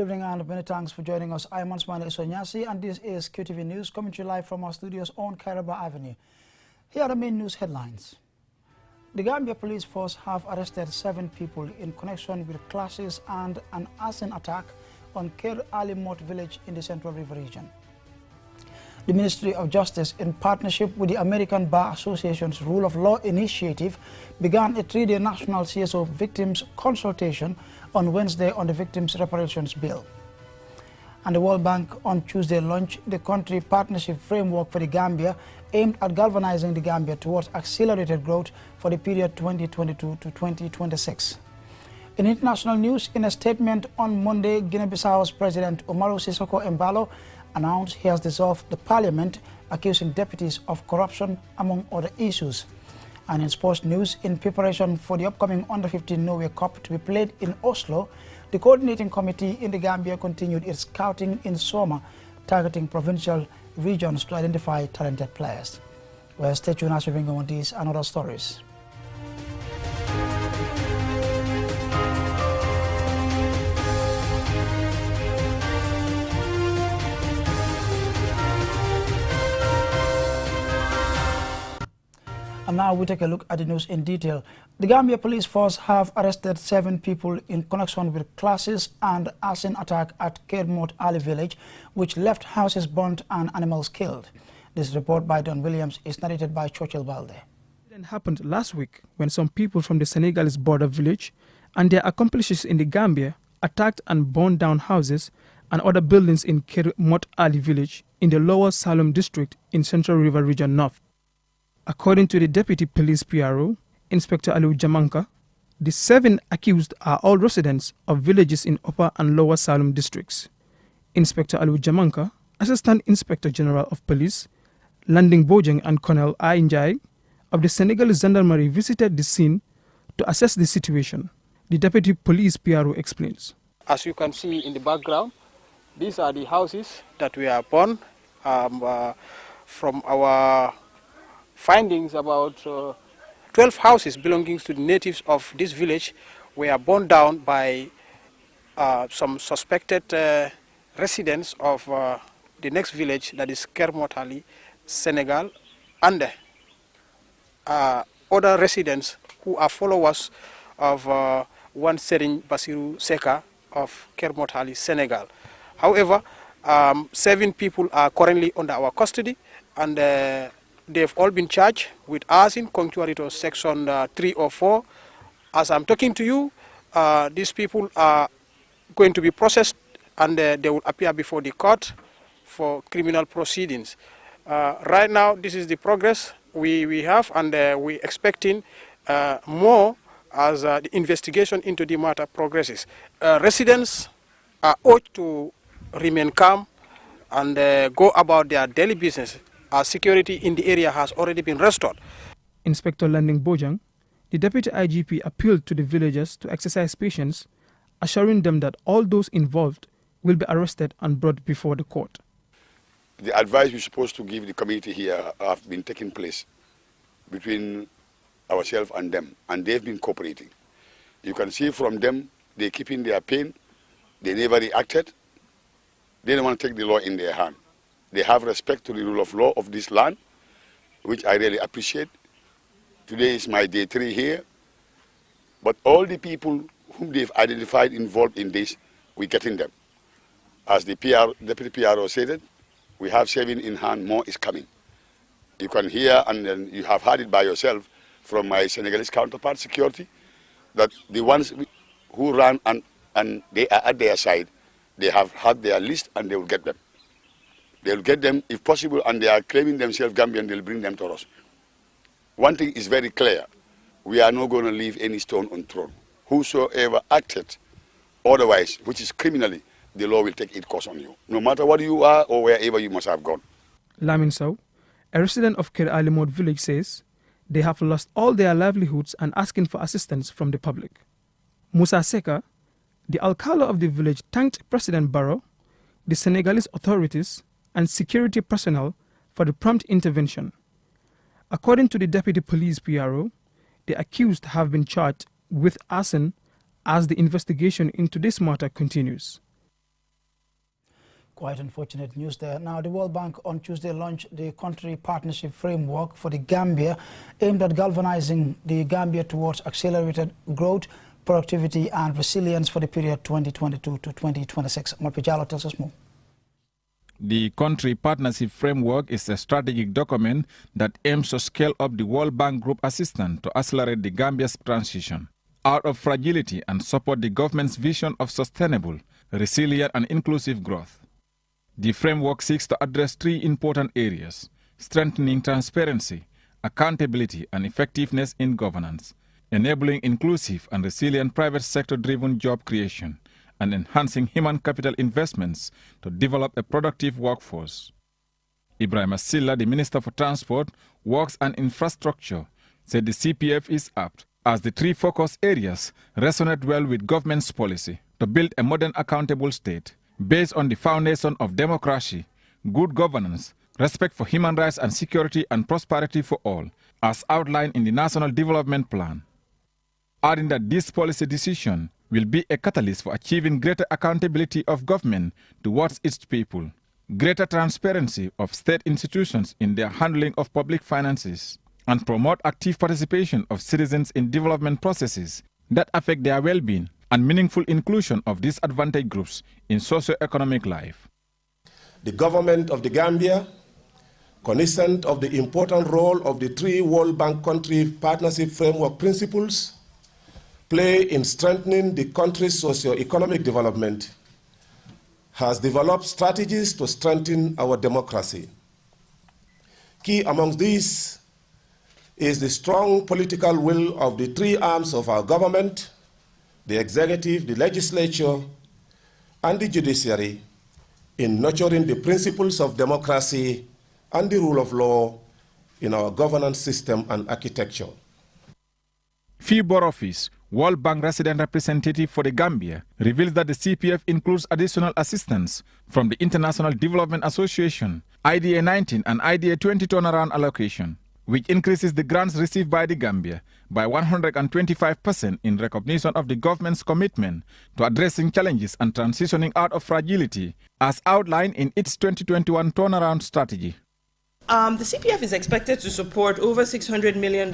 evening and many thanks for joining us. I'm Ansmani Isonyasi and this is QTV News coming to you live from our studios on Kairaba Avenue. Here are the main news headlines. The Gambia Police Force have arrested 7 people in connection with clashes and an arson attack on Ker Ali Mot village in the Central River region. The Ministry of Justice, in partnership with the American Bar Association's Rule of Law Initiative, began a 3-day national CSO victims consultation on Wednesday on the Victims' Reparations Bill. And the World Bank on Tuesday launched the country partnership framework for the Gambia aimed at galvanizing the Gambia towards accelerated growth for the period 2022 to 2026. In international news, in a statement on Monday, Guinea-Bissau's President Umaru Sissoco Embalo announced he has dissolved the parliament, accusing deputies of corruption, among other issues. And in sports news, in preparation for the upcoming Under-15 Norway Cup to be played in Oslo, the coordinating committee in the Gambia continued its scouting in summer, targeting provincial regions to identify talented players. Well, stay tuned as we bring on these and other stories. And now we take a look at the news in detail. The Gambia Police Force have arrested 7 people in connection with clashes and arson attack at Kermot Ali village, which left houses burnt and animals killed. This report by Don Williams is narrated by Churchill Balde. It happened last week when some people from the Senegalese border village and their accomplices in the Gambia attacked and burned down houses and other buildings in Kermot Ali village in the Lower Salom district in Central River Region North. According to the Deputy Police PRO, Inspector Aliu Jamanka, the 7 accused are all residents of villages in Upper and Lower Salom districts. Inspector Aliu Jamanka, Assistant Inspector General of Police, Landing Bojang and Colonel Ainjai of the Senegalese Gendarmerie visited the scene to assess the situation. The Deputy Police PRO explains. As you can see in the background, these are the houses that we are burned. From our findings, about 12 houses belonging to the natives of this village were burned down by some suspected residents of the next village, that is Kermot Ali, Senegal, and other residents who are followers of one Serigne Bassirou Seka of Kermot Ali, Senegal. However, 7 people are currently under our custody, and they've all been charged with arson contrary to Section 304. As I'm talking to you, these people are going to be processed and they will appear before the court for criminal proceedings. Right now, this is the progress we have, and we're expecting more as the investigation into the matter progresses. Residents are urged to remain calm and go about their daily business. Our security in the area has already been restored. Inspector Landing Bojang, the Deputy IGP, appealed to the villagers to exercise patience, assuring them that all those involved will be arrested and brought before the court. The advice we're supposed to give the community here have been taking place between ourselves and them, and they've been cooperating. You can see from them, they're keeping their pain, they never reacted, they don't want to take the law in their hand. They have respect to the rule of law of this land, which I really appreciate. Today is my day 3 here. But all the people whom they've identified involved in this, we're getting them. As the Deputy PRO said it, we have 7 in hand, more is coming. You can hear, and then you have heard it by yourself from my Senegalese counterpart, security, that the ones who ran and they are at their side, they have had their list and they will get them. They'll get them if possible, and they are claiming themselves Gambian, they'll bring them to us. One thing is very clear, we are not going to leave any stone unturned. Whosoever acted otherwise, which is criminally, the law will take its course on you, no matter what you are or wherever you must have gone. Lamin Sow, a resident of Ker Ali Mot village, says they have lost all their livelihoods and asking for assistance from the public. Musa Seka, the alcalde of the village, thanked President Barrow, the Senegalese authorities, and security personnel for the prompt intervention. According to the Deputy Police PRO, the accused have been charged with arson as the investigation into this matter continues. Quite unfortunate news there. Now, the World Bank on Tuesday launched the country partnership framework for the Gambia, aimed at galvanizing the Gambia towards accelerated growth, productivity and resilience for the period 2022 to 2026. Omar Pijalo tells us more. The country partnership framework is a strategic document that aims to scale up the World Bank Group assistance to accelerate the Gambia's transition out of fragility and support the government's vision of sustainable, resilient and inclusive growth. The framework seeks to address three important areas: strengthening transparency, accountability and effectiveness in governance, enabling inclusive and resilient private sector-driven job creation, and enhancing human capital investments to develop a productive workforce. Ibrahim Silla, the Minister for Transport, Works and Infrastructure, said the CPF is apt as the three focus areas resonate well with government's policy to build a modern accountable state based on the foundation of democracy, good governance, respect for human rights and security and prosperity for all, as outlined in the National Development Plan. Adding that this policy decision will be a catalyst for achieving greater accountability of government towards its people, greater transparency of state institutions in their handling of public finances, and promote active participation of citizens in development processes that affect their well-being and meaningful inclusion of disadvantaged groups in socio-economic life. The government of the Gambia, cognizant of the important role of the three World Bank country partnership framework principles play in strengthening the country's socio-economic development, has developed strategies to strengthen our democracy. Key among these is the strong political will of the three arms of our government, the executive, the legislature, and the judiciary, in nurturing the principles of democracy and the rule of law in our governance system and architecture. Phi Borofis, World Bank resident representative for the Gambia, reveals that the CPF includes additional assistance from the International Development Association, IDA 19 and IDA 20 turnaround allocation, which increases the grants received by the Gambia by 125% in recognition of the government's commitment to addressing challenges and transitioning out of fragility, as outlined in its 2021 turnaround strategy. The CPF is expected to support over $600 million,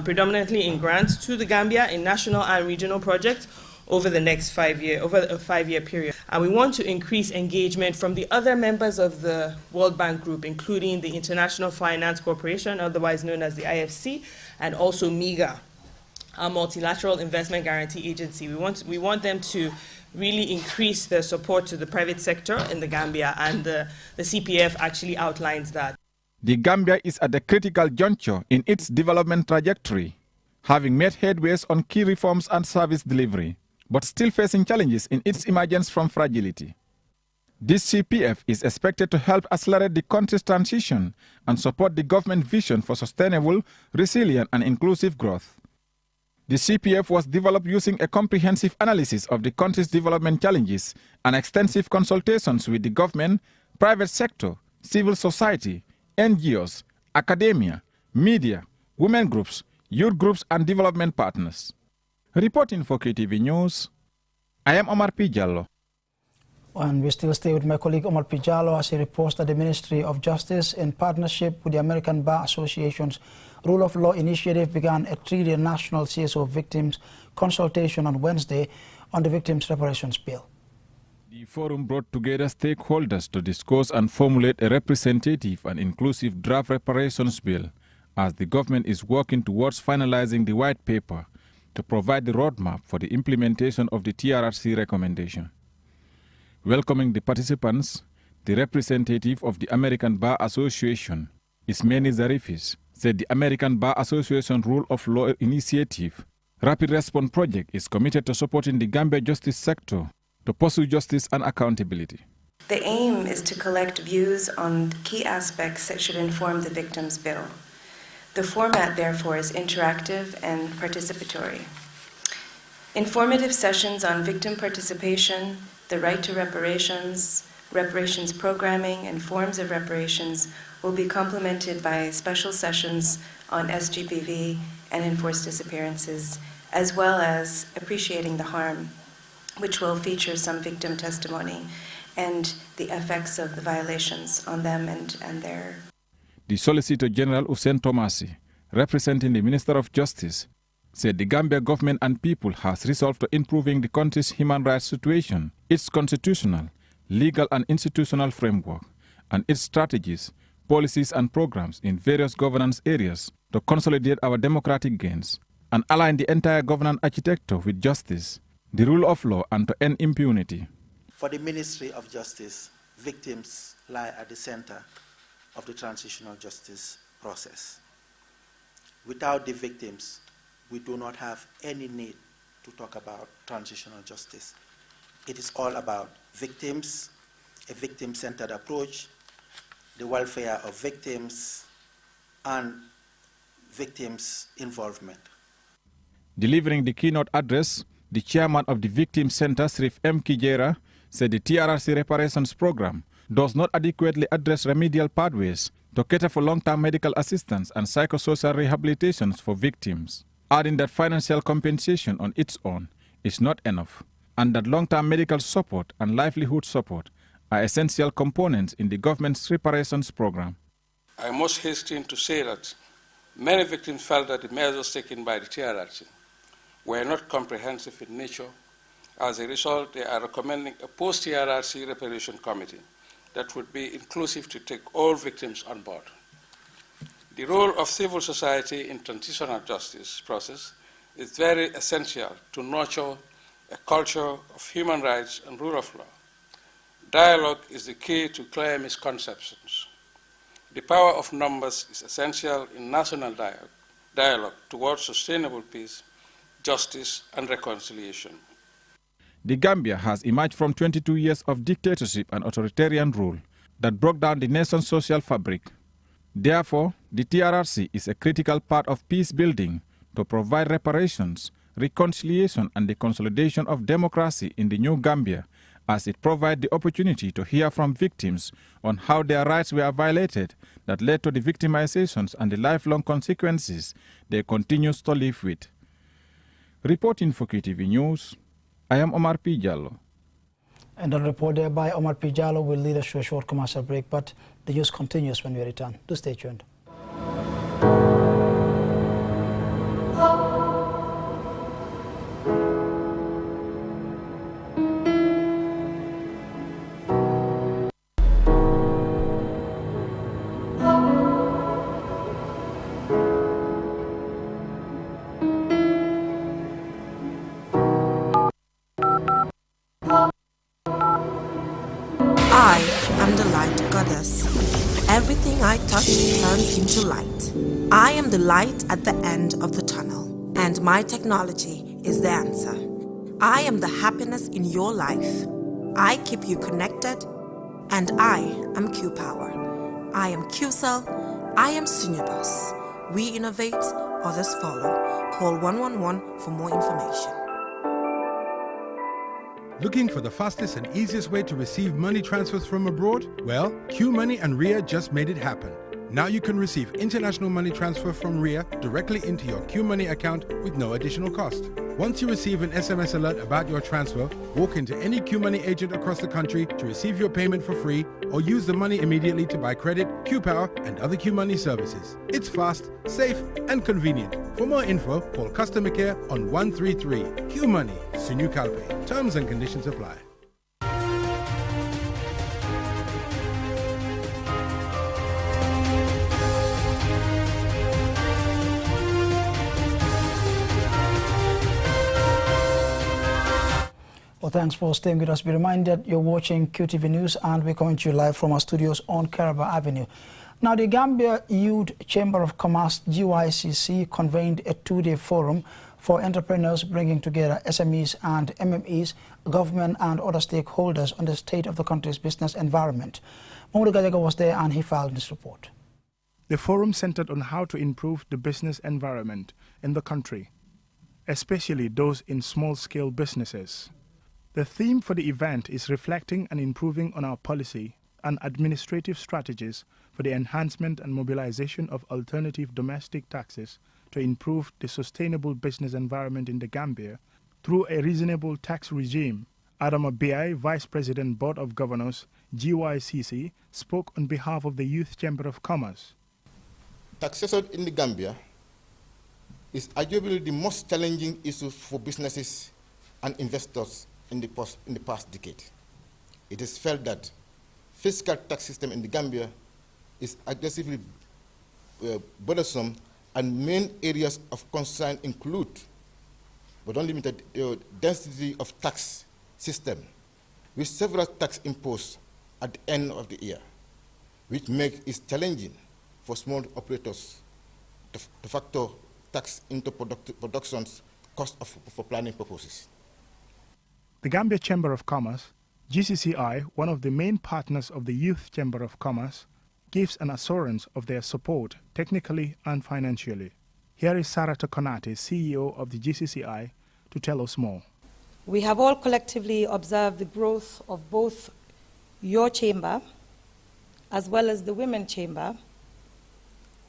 predominantly in grants, to the Gambia in national and regional projects over the next over a 5-year period. And we want to increase engagement from the other members of the World Bank Group, including the International Finance Corporation, otherwise known as the IFC, and also MIGA, our Multilateral Investment Guarantee Agency. We want them to really increase their support to the private sector in the Gambia, and the CPF actually outlines that. The Gambia is at a critical juncture in its development trajectory, having made headways on key reforms and service delivery, but still facing challenges in its emergence from fragility. This CPF is expected to help accelerate the country's transition and support the government vision for sustainable, resilient and inclusive growth. The CPF was developed using a comprehensive analysis of the country's development challenges and extensive consultations with the government, private sector, civil society, NGOs, academia, media, women groups, youth groups and development partners. Reporting for KTV News, I am Omar Pijalo. And we still stay with my colleague Omar Pijalo as he reports that the Ministry of Justice, in partnership with the American Bar Association's Rule of Law Initiative, began a 3-day national CSO victims consultation on Wednesday on the Victims' Reparations Bill. The forum brought together stakeholders to discuss and formulate a representative and inclusive draft reparations bill, as the government is working towards finalizing the white paper to provide the roadmap for the implementation of the TRRC recommendation. Welcoming the participants, the representative of the American Bar Association, Ismeni Zarifis, said the American Bar Association Rule of Law Initiative Rapid Response Project is committed to supporting the Gambia justice sector to pursue justice and accountability. The aim is to collect views on key aspects that should inform the Victims' Bill. The format, therefore, is interactive and participatory. Informative sessions on victim participation, the right to reparations, reparations programming, and forms of reparations will be complemented by special sessions on SGBV and enforced disappearances, as well as appreciating the harm, which will feature some victim testimony and the effects of the violations on them and their... The Solicitor General Hussein Tomasi, representing the Minister of Justice, said the Gambia government and people has resolved to improving the country's human rights situation, its constitutional, legal and institutional framework, and its strategies, policies and programs in various governance areas to consolidate our democratic gains and align the entire governance architecture with justice, the rule of law, and to end impunity. For the Ministry of Justice, victims lie at the center of the transitional justice process. Without the victims, we do not have any need to talk about transitional justice. It is all about victims, a victim-centered approach, the welfare of victims, and victims' involvement. Delivering the keynote address, the chairman of the Victim Center, Srif M. Kijera, said the TRRC reparations program does not adequately address remedial pathways to cater for long-term medical assistance and psychosocial rehabilitations for victims, adding that financial compensation on its own is not enough, and that long-term medical support and livelihood support are essential components in the government's reparations program. I must hasten to say that many victims felt that the measures taken by the TRRC were not comprehensive in nature. As a result, they are recommending a post-TRRC reparation committee that would be inclusive to take all victims on board. The role of civil society in transitional justice process is very essential to nurture a culture of human rights and rule of law. Dialogue is the key to clear misconceptions. The power of numbers is essential in national dialogue towards sustainable peace, justice, and reconciliation. The Gambia has emerged from 22 years of dictatorship and authoritarian rule that broke down the nation's social fabric. Therefore, the TRRC is a critical part of peace building to provide reparations, reconciliation, and the consolidation of democracy in the new Gambia, as it provides the opportunity to hear from victims on how their rights were violated that led to the victimizations and the lifelong consequences they continue to live with. Reporting for QTV News, I am Omar P. Jallo. And the report there by Omar P. Jallo will lead us to a short commercial break, but the news continues when we return. Do stay tuned. I am the light goddess. Everything I touch turns into light. I am the light at the end of the tunnel, and my technology is the answer. I am the happiness in your life. I keep you connected, and I am Q-Power. I am Q-Cell. I am Sunibus. We innovate, others follow. Call 111 for more information. Looking for the fastest and easiest way to receive money transfers from abroad? Well, QMoney and RIA just made it happen. Now you can receive international money transfer from RIA directly into your QMoney account with no additional cost. Once you receive an SMS alert about your transfer, walk into any QMoney agent across the country to receive your payment for free, or use the money immediately to buy credit, Q-Power, and other QMoney services. It's fast, safe, and convenient. For more info, call customer care on 133. QMoney, Sunu Calpe. Terms and conditions apply. Well, thanks for staying with us. Be reminded you're watching QTV News, and we're coming to you live from our studios on Caraba Avenue. Now, the Gambia Youth Chamber of Commerce, GYCC, convened a two-day forum for entrepreneurs, bringing together SMEs and MMEs, government and other stakeholders on the state of the country's business environment. Mahmoud Gajaga was there, and he filed this report. The forum centered on how to improve the business environment in the country, especially those in small-scale businesses. The theme for the event is reflecting and improving on our policy and administrative strategies for the enhancement and mobilization of alternative domestic taxes to improve the sustainable business environment in the Gambia through a reasonable tax regime Adama Biai, Vice President, Board of Governors, GYCC, spoke on behalf of the Youth Chamber of Commerce. Taxation in the Gambia is arguably the most challenging issue for businesses and investors in the past decade. It is felt that fiscal tax system in the Gambia is aggressively burdensome, and main areas of concern include, but not limited, density of tax system, with several tax imposed at the end of the year, which makes it challenging for small operators to factor tax into production's cost for planning purposes. The Gambia Chamber of Commerce, GCCI, one of the main partners of the Youth Chamber of Commerce, gives an assurance of their support technically and financially. Here is Sarah Tokonate, CEO of the GCCI, to tell us more. We have all collectively observed the growth of both your chamber as well as the Women's Chamber,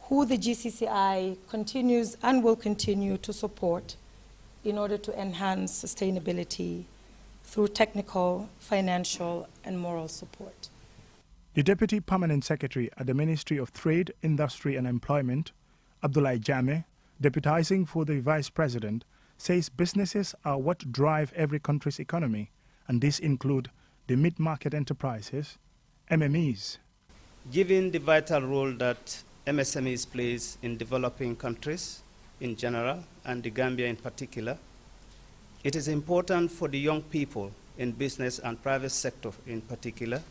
who the GCCI continues and will continue to support in order to enhance sustainability through technical, financial, and moral support. The Deputy Permanent Secretary at the Ministry of Trade, Industry and Employment, Abdoulaye Jammeh, deputizing for the Vice President, says businesses are what drive every country's economy, and these include the mid-market enterprises, MMEs. Given the vital role that MSMEs plays in developing countries in general, and the Gambia in particular, it is important for the young people in business and private sector in particular,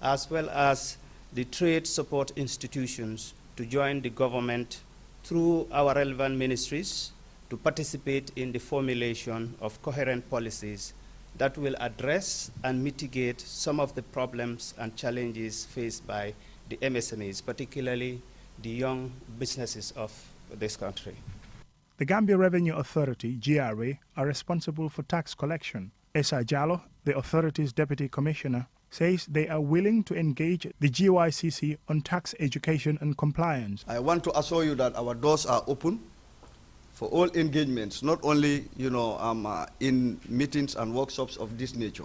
as well as the trade support institutions, to join the government through our relevant ministries to participate in the formulation of coherent policies that will address and mitigate some of the problems and challenges faced by the MSMEs, particularly the young businesses of this country. The Gambia Revenue Authority, GRA, are responsible for tax collection. Esa Jallo, the authority's Deputy Commissioner, says they are willing to engage the GYCC on tax education and compliance. I want to assure you that our doors are open for all engagements, not only in meetings and workshops of this nature.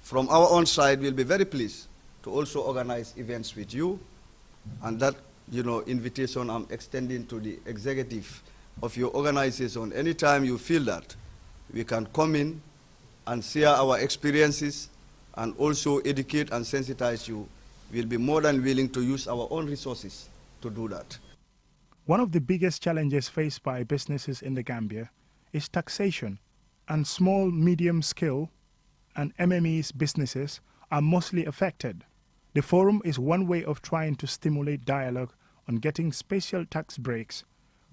From our own side, we'll be very pleased to also organize events with you, and that invitation I'm extending to the executive of your organization. Anytime you feel that we can come in and share our experiences and also educate and sensitize you, we'll be more than willing to use our own resources to do that. One of the biggest challenges faced by businesses in the Gambia is taxation, and small, medium-scale and MMEs businesses are mostly affected. The forum is one way of trying to stimulate dialogue on getting special tax breaks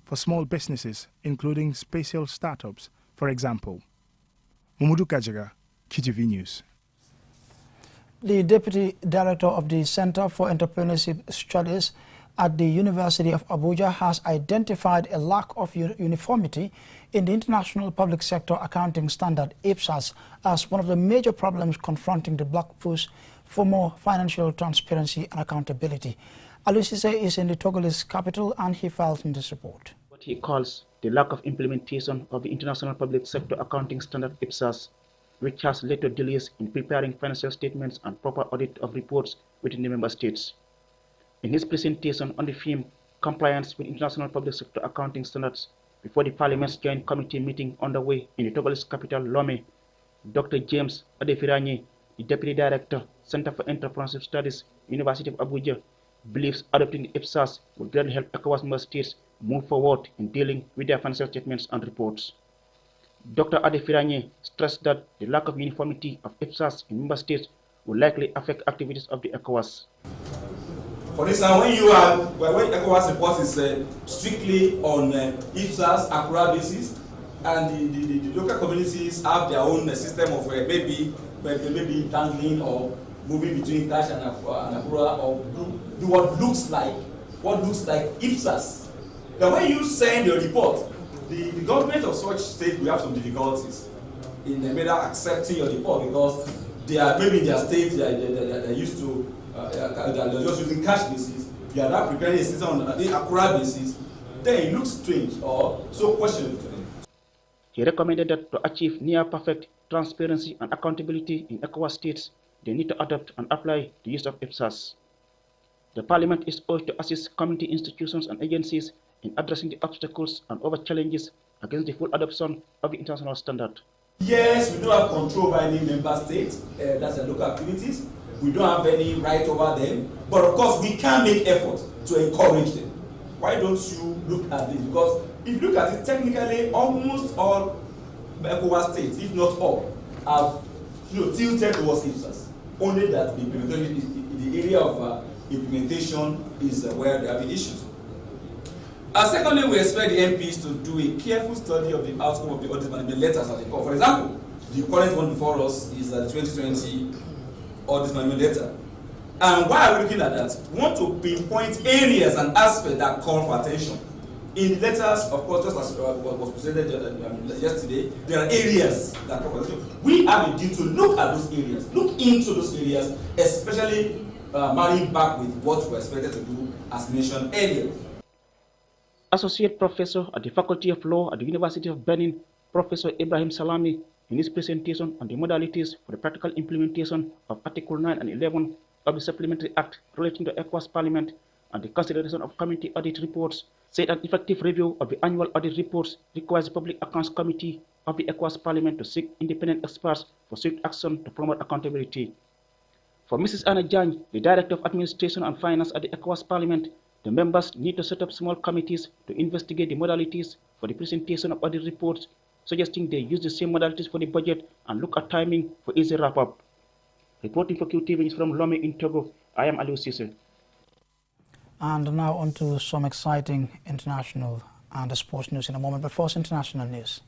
for small businesses, including special startups, for example. Mamadou Kajaga, QTV News. The Deputy Director of the Center for Entrepreneurship Studies at the University of Abuja has identified a lack of uniformity in the International Public Sector Accounting Standard, IPSAS, as one of the major problems confronting the black push for more financial transparency and accountability. Alusise is in the Togolese capital, and he filed in this report. What he calls the lack of implementation of the International Public Sector Accounting Standard, IPSAS, which has led to delays in preparing financial statements and proper audit of reports within the member states. In his presentation on the theme Compliance with International Public Sector Accounting Standards before the Parliament's Joint Committee meeting underway in the Togolese capital, Lomé, Dr. James Adefiranye, the Deputy Director, Center for Entrepreneurship Studies, University of Abuja, believes adopting the IPSAS will greatly help ECOWAS member states move forward in dealing with their financial statements and reports. Dr. Adefiranye stressed that the lack of uniformity of IPSAS in member states will likely affect activities of the ECOWAS. For instance, when ECOWAS report is strictly on IPSAS accrual basis, and the local communities have their own system of maybe dangling or moving between cash and accrual, or do what looks like IPSAS. Then when you send your report, the government of such state will have some difficulties in the matter accepting your report, because they are maybe in their state they're used to they're just using cash basis. You are now preparing a system on the accrual basis. Then it looks strange or so questionable to them. He recommended that to achieve near perfect transparency and accountability in ECOWAS states, they need to adopt and apply the use of IPSAS. The Parliament is urged to assist community institutions and agencies in addressing the obstacles and other challenges against the full adoption of the international standard. Yes, we don't have control over any member state, that's the local activities. We don't have any right over them, but of course we can make effort to encourage them. Why don't you look at this? Because if you look at it, technically almost all ECOWAS states, if not all, have tilted towards IPSAS. Only that the implementation in the area of implementation is where there have been issues. Secondly, we expect the MPs to do a careful study of the outcome of the audit management letters as they call. For example, the current one before us is the 2020 audit management letter. And why are we looking at that? We want to pinpoint areas and aspects that call for attention. In the letters, of course, just as was presented yesterday, there are areas that call for attention. We have a duty to look at those areas, look into those areas, especially marrying back with what we're expected to do as mentioned earlier. Associate Professor at the Faculty of Law at the University of Benin, Professor Ibrahim Salami, in his presentation on the modalities for the practical implementation of Article 9 and 11 of the Supplementary Act relating to ECOWAS Parliament and the consideration of committee audit reports, said an effective review of the annual audit reports requires the Public Accounts Committee of the ECOWAS Parliament to seek independent experts for swift action to promote accountability. For Mrs. Anna Jany, the Director of Administration and Finance at the ECOWAS Parliament, the members need to set up small committees to investigate the modalities for the presentation of audit reports, suggesting they use the same modalities for the budget and look at timing for easy wrap-up. Reporting for QTV is from Lomé in Togo. I am Aliou Cissé. And now on to some exciting international and sports news in a moment, but first international news.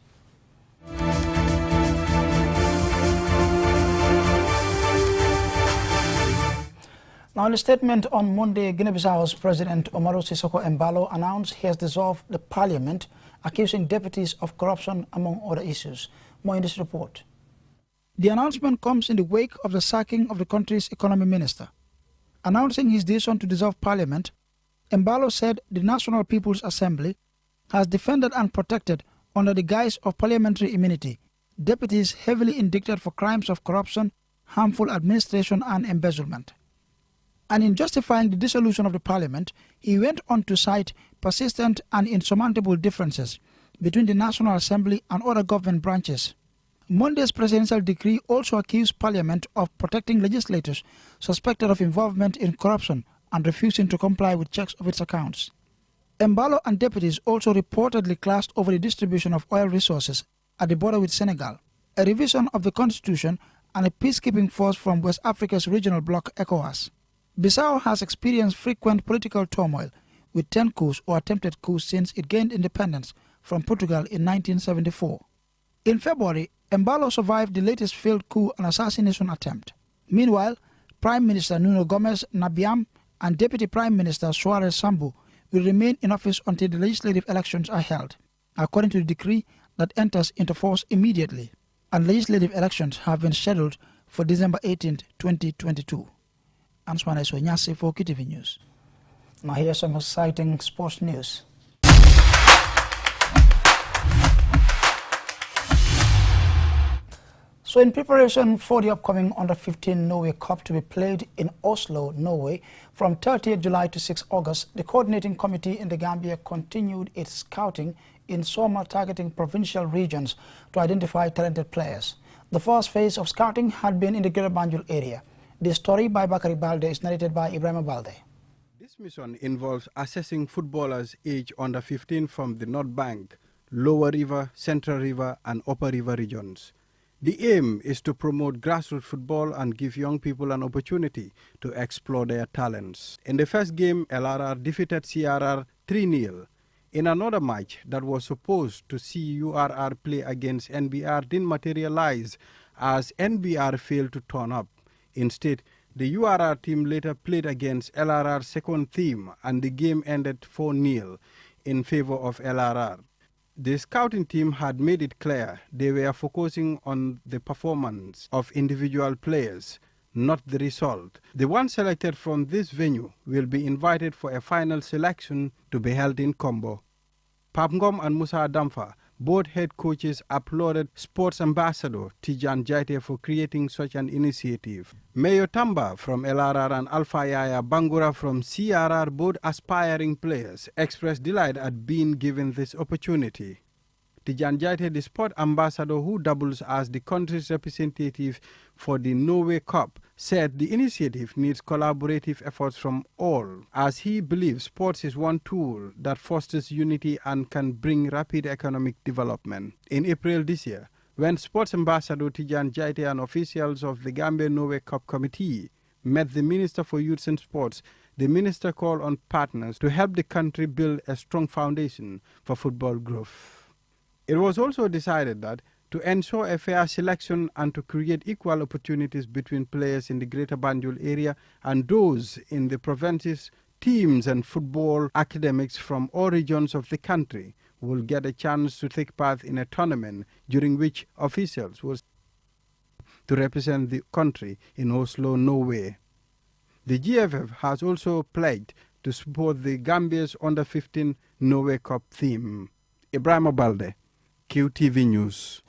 Now, in a statement on Monday, Guinea-Bissau's President Umaru Sissoco Embalo announced he has dissolved the parliament, accusing deputies of corruption, among other issues. More in this report. The announcement comes in the wake of the sacking of the country's economy minister. Announcing his decision to dissolve parliament, Embalo said the National People's Assembly has defended and protected, under the guise of parliamentary immunity, deputies heavily indicted for crimes of corruption, harmful administration and embezzlement. And in justifying the dissolution of the parliament, he went on to cite persistent and insurmountable differences between the National Assembly and other government branches. Monday's presidential decree also accused parliament of protecting legislators suspected of involvement in corruption and refusing to comply with checks of its accounts. Embalo and deputies also reportedly clashed over the distribution of oil resources at the border with Senegal, a revision of the constitution, and a peacekeeping force from West Africa's regional bloc ECOWAS. Bissau has experienced frequent political turmoil, with 10 coups or attempted coups since it gained independence from Portugal in 1974. In February, Embalo survived the latest failed coup and assassination attempt. Meanwhile, Prime Minister Nuno Gomes Nabiam and Deputy Prime Minister Suarez Sambu will remain in office until the legislative elections are held, according to the decree that enters into force immediately, and legislative elections have been scheduled for December 18, 2022. Answana Isonyasi for QTV News. Now here's some exciting sports news. So in preparation for the upcoming Under-15 Norway Cup to be played in Oslo, Norway, from 30th July to 6 August, the coordinating committee in the Gambia continued its scouting in summer, targeting provincial regions to identify talented players. The first phase of scouting had been in the Greater Banjul area. This story by Bakari Balde is narrated by Ibrahim Balde. This mission involves assessing footballers aged under 15 from the North Bank, Lower River, Central River and Upper River regions. The aim is to promote grassroots football and give young people an opportunity to explore their talents. In the first game, LRR defeated CRR 3-0. In another match that was supposed to see URR play against NBR didn't materialize as NBR failed to turn up. Instead, the URR team later played against LRR's second team and the game ended 4-0 in favor of LRR. The scouting team had made it clear they were focusing on the performance of individual players, not the result. The one selected from this venue will be invited for a final selection to be held in Combo. Papngom and Musa Adamfa both head coaches applauded sports ambassador Tijan Jaite for creating such an initiative. Mayo Tamba from LRR and Alpha Yaya Bangura from CRR, both aspiring players, expressed delight at being given this opportunity. Tijan Jaite, the sport ambassador who doubles as the country's representative for the Norway Cup, said the initiative needs collaborative efforts from all, as he believes sports is one tool that fosters unity and can bring rapid economic development. In April this year, when sports ambassador Tijan Jaite and officials of the Gambia Norway Cup committee met the Minister for Youth and Sports, the minister called on partners to help the country build a strong foundation for football growth. It was also decided that to ensure a fair selection and to create equal opportunities between players in the Greater Banjul area and those in the provinces, teams and football academics from all regions of the country will get a chance to take part in a tournament during which officials will to represent the country in Oslo, Norway. The GFF has also pledged to support the Gambia's Under-15 Norway Cup theme. Ibrahim Obalde, QTV News.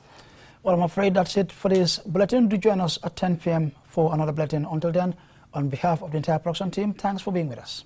Well, I'm afraid that's it for this bulletin. Do join us at 10 p.m. for another bulletin. Until then, on behalf of the entire production team, thanks for being with us.